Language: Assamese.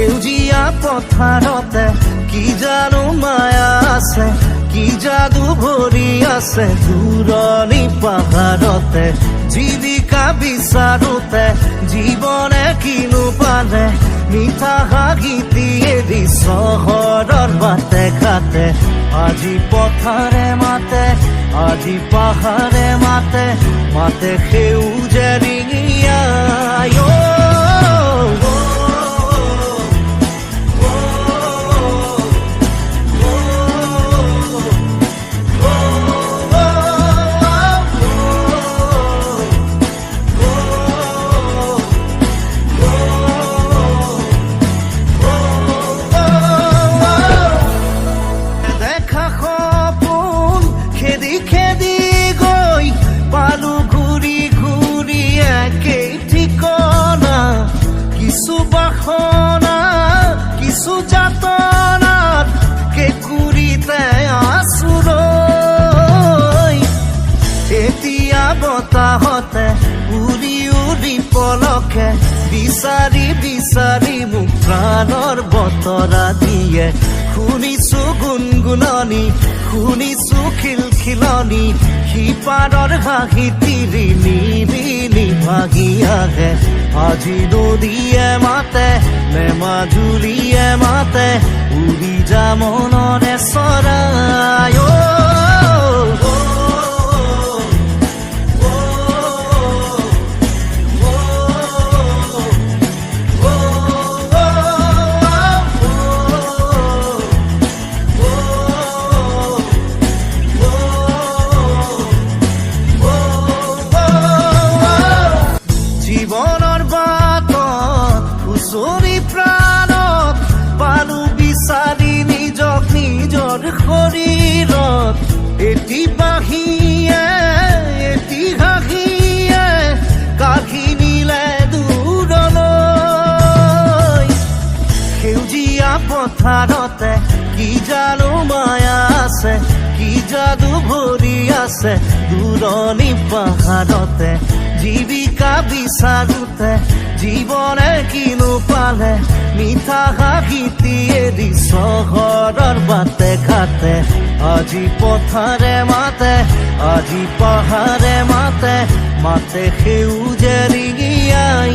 সেউজীয়া পথাৰতে কি জানো মায়া আছে, কি যাদু ভৰি আছে দূৰণি পাহাৰতে। জীৱিকা বিচাৰোতে জীৱনে কিনো পালে, মিঠা হাঁহিটি এৰি চহৰৰ বাটে ঘাটে। আজি পথাৰে মাতে, আজি পাহাৰে মাতে, মাতে সেউজে ৰিঙিয়াই। কিছু বাসনা কিছু যাতনাত কেঁকুৰিতে আছো ৰৈ। এতিয়া বতাহতে উৰি উৰি পলকে বিচাৰি বিচাৰি মোক প্ৰাণৰ বতৰা দিয়ে। শুনিছো গুণগুণনি, শুনিছো খিলখিলনি, সিপাৰৰ হাঁহিটি ৰিণি ৰিণি ভাগি আহে। আজি নদীয়ে মাতে নে মাজুলীয়ে মাতে, উৰি যা মনৰে চৰাই। জীৱনৰ বাটত খুচৰি প্ৰাণত পালো বিচাৰি নিজক নিজৰ শৰীৰত। এটি বাঁহীয়ে এটি হাঁহিয়ে কাঢ়ি নিলে দূৰলৈ। সেউজীয়া পথাৰতে কি জানো মায়া আছে, কি যাদু ভৰি আছে দূৰণি পাহাৰতে। জীৱিকা বিচাৰোতে জীৱনে কিনো পালে, মিঠা হাঁহিটি এৰি চহৰৰ বাটে ঘাটে। আজি পথাৰে মাতে, আজি পাহাৰে মাতে, মাতে সেউজে ৰিঙিয়াই।